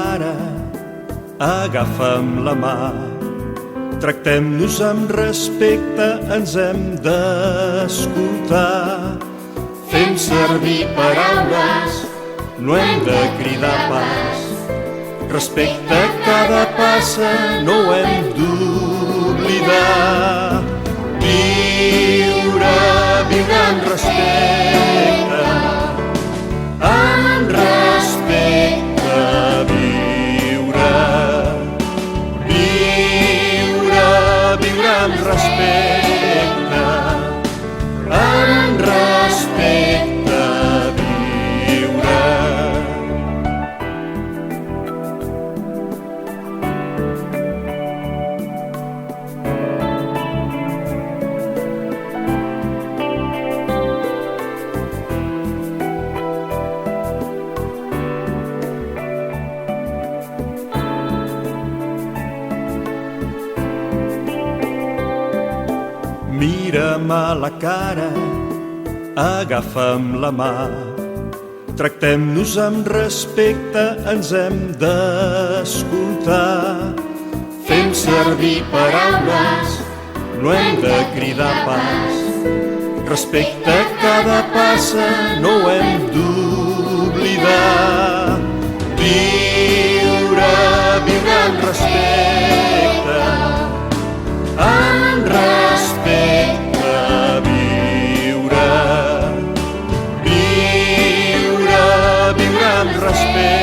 cara, agafa'm la mà. Tractem-nos amb respecte, ens hem d'escoltar. Fem servir paraules, no hem de cridar pas. Respecte cada passa, no ho hem d'oblidar. Viure, viure amb respecte, amb respecte, viure. Viure, viure amb respecte, amb respecte, viure. Mira'm a la cara, agafa'm la mà. Tractem-nos amb respecte, ens hem d'escoltar. Fem servir paraules, no hem de cridar pas. Respecte cada passa, no ho hem d'oblidar. Viure, viure amb respecte, amb respecte, viure. Viure, viure amb respecte,